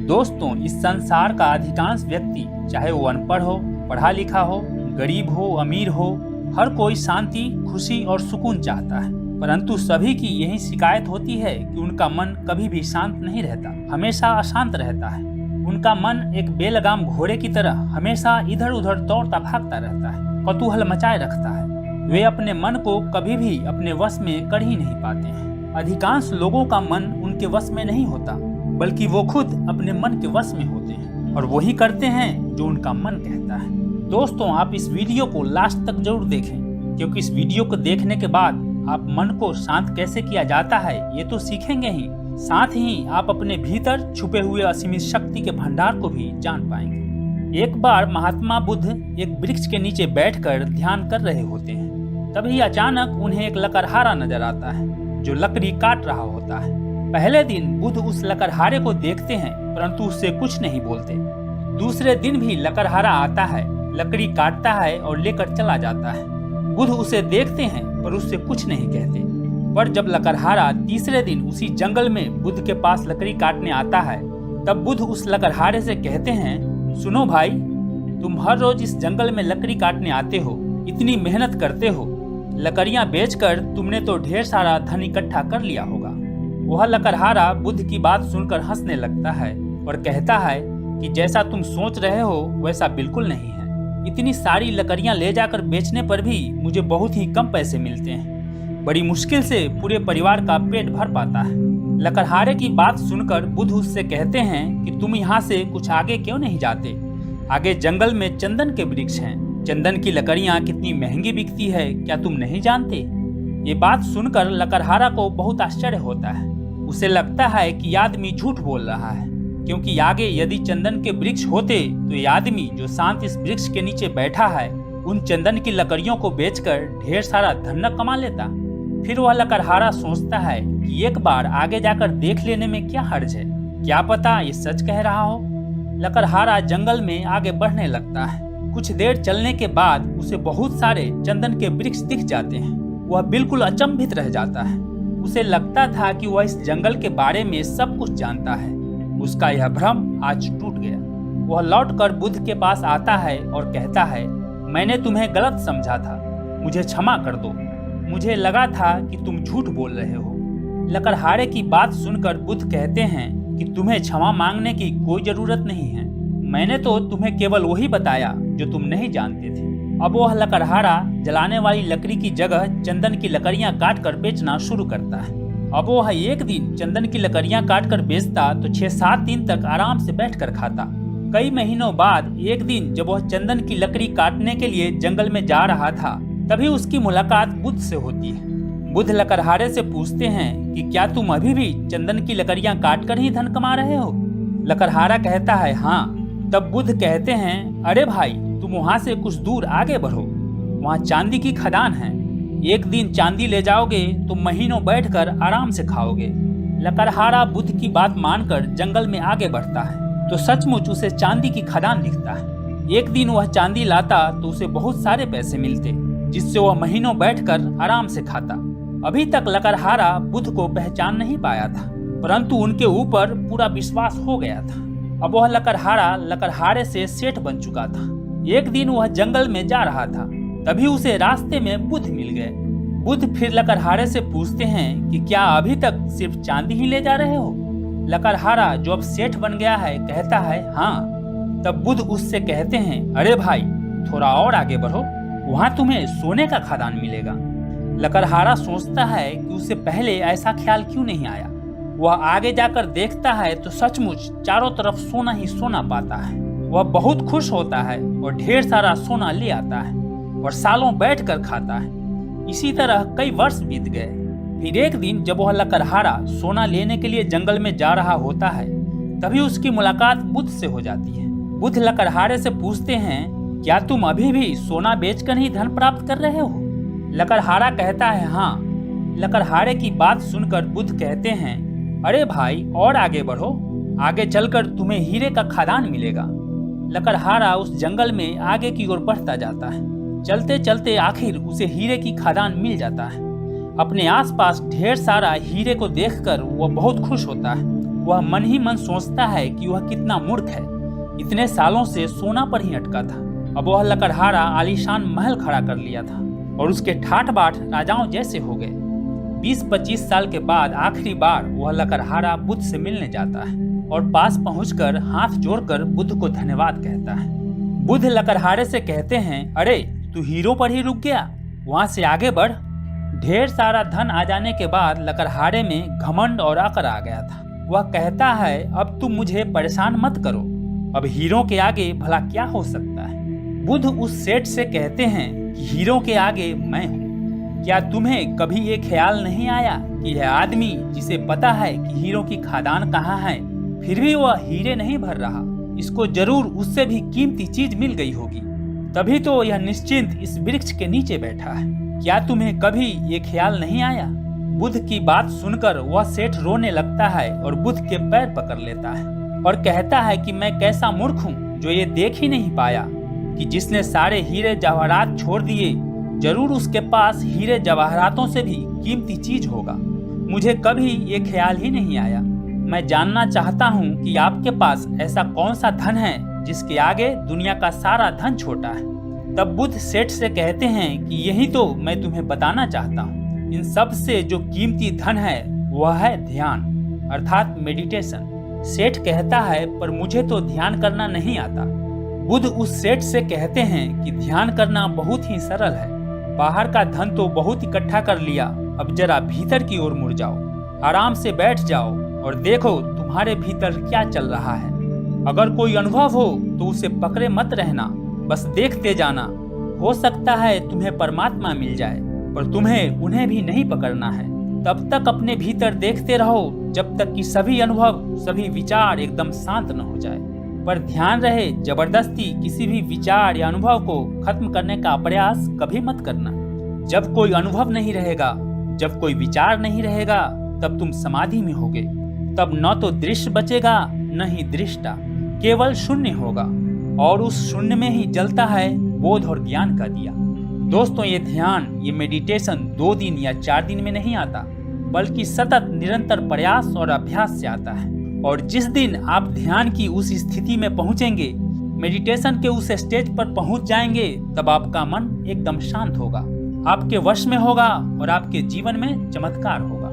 दोस्तों, इस संसार का अधिकांश व्यक्ति, चाहे वो अनपढ़ हो, पढ़ा लिखा हो, गरीब हो, अमीर हो, हर कोई शांति, खुशी और सुकून चाहता है। परंतु सभी की यही शिकायत होती है कि उनका मन कभी भी शांत नहीं रहता, हमेशा अशांत रहता है। उनका मन एक बेलगाम घोड़े की तरह हमेशा इधर उधर दौड़ता भागता रहता है, कौतूहल मचाए रखता है। वे अपने मन को कभी भी अपने वश में कर ही नहीं पाते हैं। अधिकांश लोगों का मन उनके वश में नहीं होता, बल्कि वो खुद अपने मन के वश में होते हैं और वही करते हैं जो उनका मन कहता है। दोस्तों, आप इस वीडियो को लास्ट तक जरूर देखें, क्योंकि इस वीडियो को देखने के बाद आप मन को शांत कैसे किया जाता है ये तो सीखेंगे ही, साथ ही आप अपने भीतर छुपे हुए असीमित शक्ति के भंडार को भी जान पाएंगे। एक बार महात्मा बुद्ध एक वृक्ष के नीचे बैठकर ध्यान कर रहे होते हैं। तभी अचानक उन्हें एक लकड़हारा नजर आता है जो लकड़ी काट रहा होता है। पहले दिन बुद्ध उस लकड़हारे को देखते हैं, परंतु उससे कुछ नहीं बोलते। दूसरे दिन भी लकड़हारा आता है, लकड़ी काटता है और लेकर चला जाता है। बुद्ध उसे देखते हैं पर उससे कुछ नहीं कहते। पर जब लकड़हारा तीसरे दिन उसी जंगल में बुद्ध के पास लकड़ी काटने आता है, तब बुद्ध उस लकड़हारे से कहते हैं, सुनो भाई, तुम हर रोज इस जंगल में लकड़ी काटने आते हो, इतनी मेहनत करते हो, लकड़ियां बेचकर तुमने तो ढेर सारा धन इकट्ठा कर लिया होगा। वह लकड़हारा बुद्ध की बात सुनकर हंसने लगता है और कहता है कि जैसा तुम सोच रहे हो वैसा बिल्कुल नहीं है। इतनी सारी लकड़ियां ले जाकर बेचने पर भी मुझे बहुत ही कम पैसे मिलते हैं। बड़ी मुश्किल से पूरे परिवार का पेट भर पाता है। लकड़हारे की बात सुनकर बुद्ध उससे कहते हैं कि तुम यहाँ से कुछ आगे क्यों नहीं जाते? आगे जंगल में चंदन के वृक्ष हैं। चंदन की लकड़ियां कितनी महंगी बिकती है, क्या तुम नहीं जानते? ये बात सुनकर लकड़हारा को बहुत आश्चर्य होता है। उसे लगता है कि ये आदमी झूठ बोल रहा है, क्योंकि आगे यदि चंदन के वृक्ष होते तो ये आदमी जो शांत इस वृक्ष के नीचे बैठा है, उन चंदन की लकड़ियों को बेचकर ढेर सारा धन न कमा लेता। फिर वह लकड़हारा सोचता है कि एक बार आगे जाकर देख लेने में क्या हर्ज है, क्या पता ये सच कह रहा हो। लकड़हारा जंगल में आगे बढ़ने लगता है। कुछ देर चलने के बाद उसे बहुत सारे चंदन के वृक्ष दिख जाते हैं। वह बिल्कुल अचंभित रह जाता है। उसे लगता था कि वह इस जंगल के बारे में सब कुछ जानता है। उसका यह भ्रम आज टूट गया। वह लौटकर बुद्ध के पास आता है और कहता है, मैंने तुम्हें गलत समझा था, मुझे क्षमा कर दो। मुझे लगा था कि तुम झूठ बोल रहे हो। लकड़हारे की बात सुनकर बुद्ध कहते हैं कि तुम्हें क्षमा मांगने की कोई जरूरत नहीं है। मैंने तो तुम्हें केवल वही बताया जो तुम नहीं जानते थे। अब वह लकड़हारा जलाने वाली लकड़ी की जगह चंदन की लकड़ियां काटकर बेचना शुरू करता है। अब वह एक दिन चंदन की लकड़ियां काटकर बेचता तो 6-7 दिन तक आराम से बैठकर खाता। कई महीनों बाद एक दिन जब वह चंदन की लकड़ी काटने के लिए जंगल में जा रहा था, तभी उसकी मुलाकात बुद्ध से होती है। बुद्ध लकड़हारे से पूछते हैं कि क्या तुम अभी भी चंदन की लकड़ियां काटकर ही धन कमा रहे हो? लकड़हारा कहता है, हाँ। तब बुद्ध कहते हैं, अरे भाई, तुम वहाँ से कुछ दूर आगे बढ़ो, वहाँ चांदी की खदान है। एक दिन चांदी ले जाओगे तो महीनों बैठकर आराम से खाओगे। लकड़हारा बुद्ध की बात मानकर जंगल में आगे बढ़ता है तो सचमुच उसे चांदी की खदान दिखता है। एक दिन वह चांदी लाता तो उसे बहुत सारे पैसे मिलते, जिससे वह महीनों बैठकर आराम से खाता। अभी तक लकड़हारा बुद्ध को पहचान नहीं पाया था, परंतु उनके ऊपर पूरा विश्वास हो गया था। अब वह लकड़हारा लकड़हारे से सेठ बन चुका था। एक दिन वह जंगल में जा रहा था, तभी उसे रास्ते में बुद्ध मिल गए। बुद्ध फिर लकड़हारे से पूछते हैं कि क्या अभी तक सिर्फ चांदी ही ले जा रहे हो? लकड़हारा जो अब सेठ बन गया है कहता है, हाँ। तब बुद्ध उससे कहते हैं, अरे भाई, थोड़ा और आगे बढ़ो, वहाँ तुम्हें सोने का खदान मिलेगा। लकड़हारा सोचता है कि उससे पहले ऐसा ख्याल क्यों नहीं आया। वह आगे जाकर देखता है तो सचमुच चारों तरफ सोना ही सोना पाता है। वह बहुत खुश होता है और ढेर सारा सोना ले आता है और सालों बैठकर खाता है। इसी तरह कई वर्ष बीत गए। फिर एक दिन जब वह लकड़हारा सोना लेने के लिए जंगल में जा रहा होता है, तभी उसकी मुलाकात बुद्ध से हो जाती है। बुद्ध लकड़हारे से पूछते हैं, क्या तुम अभी भी सोना बेचकर ही धन प्राप्त कर रहे हो? लकड़हारा कहता है, हाँ। लकड़हारे की बात सुनकर बुद्ध कहते हैं, अरे भाई, और आगे बढ़ो, आगे चलकर तुम्हें हीरे का खदान मिलेगा। लकड़हारा उस जंगल में आगे की ओर बढ़ता जाता है। चलते चलते आखिर उसे हीरे की खदान मिल जाता है। अपने आसपास ढेर सारा हीरे को देखकर वह बहुत खुश होता है। वह मन ही मन सोचता है कि वह कितना मूर्ख है, इतने सालों से सोना पर ही अटका था। अब वह लकड़हारा आलीशान महल खड़ा कर लिया था और उसके ठाठ बाट राजाओं जैसे हो गए। 20-25 साल के बाद आखिरी बार वह लकड़हारा बुद्ध से मिलने जाता है और पास पहुंचकर हाथ जोड़कर बुद्ध को धन्यवाद कहता है। बुद्ध लकड़हारे से कहते हैं, अरे तू हीरो पर ही रुक गया, वहां से आगे बढ़। ढेर सारा धन आ जाने के बाद लकड़हारे में घमंड और अकड़ आ गया था। वह कहता है, अब तुम मुझे परेशान मत करो, अब हीरो के आगे भला क्या हो सकता है। बुद्ध उस सेठ से कहते हैं कि हीरो के आगे मैं हूँ। क्या तुम्हें कभी ये ख्याल नहीं आया कि यह आदमी जिसे पता है कि हीरो की खादान कहाँ है, फिर भी वह हीरे नहीं भर रहा, इसको जरूर उससे भी कीमती चीज मिल गई होगी, तभी तो यह निश्चिंत इस वृक्ष के नीचे बैठा है। क्या तुम्हें कभी ये ख्याल नहीं आया। बुद्ध की बात सुनकर वह सेठ रोने लगता है और बुद्ध के पैर पकड़ लेता है और कहता है कि मैं कैसा मूर्ख हूँ जो ये देख ही नहीं पाया कि जिसने सारे हीरे जवाहरात छोड़ दिए, जरूर उसके पास हीरे जवाहरातों से भी कीमती चीज होगा। मुझे कभी ये ख्याल ही नहीं आया। मैं जानना चाहता हूँ कि आपके पास ऐसा कौन सा धन है जिसके आगे दुनिया का सारा धन छोटा है। तब बुद्ध सेठ से कहते हैं कि यही तो मैं तुम्हें बताना चाहता हूँ। इन सब से जो कीमती धन है वह है ध्यान, अर्थात मेडिटेशन। सेठ कहता है, पर मुझे तो ध्यान करना नहीं आता। बुद्ध उस सेठ से कहते हैं कि ध्यान करना बहुत ही सरल है। बाहर का धन तो बहुत इकट्ठा कर लिया, अब जरा भीतर की ओर मुड़ जाओ, आराम से बैठ जाओ और देखो तुम्हारे भीतर क्या चल रहा है। अगर कोई अनुभव हो तो उसे पकड़े मत रहना, बस देखते जाना। हो सकता है तुम्हें परमात्मा मिल जाए, पर तुम्हें उन्हें भी नहीं पकड़ना है। तब तक अपने भीतर देखते रहो जब तक कि सभी अनुभव, सभी विचार एकदम शांत न हो जाए। पर ध्यान रहे, जबरदस्ती किसी भी विचार या अनुभव को खत्म करने का प्रयास कभी मत करना। जब कोई अनुभव नहीं रहेगा, जब कोई विचार नहीं रहेगा, तब तुम समाधि में होगे। तब न तो दृश्य बचेगा न ही दृष्टा, केवल शून्य होगा और उस शून्य में ही जलता है बोध और ज्ञान का दिया। दोस्तों, ये ध्यान, ये मेडिटेशन 2 दिन या 4 दिन में नहीं आता, बल्कि सतत निरंतर प्रयास और अभ्यास से आता है। और जिस दिन आप ध्यान की उस स्थिति में पहुंचेंगे, मेडिटेशन के उस स्टेज पर पहुंच जाएंगे, तब आपका मन एकदम शांत होगा, आपके वश में होगा और आपके जीवन में चमत्कार होगा।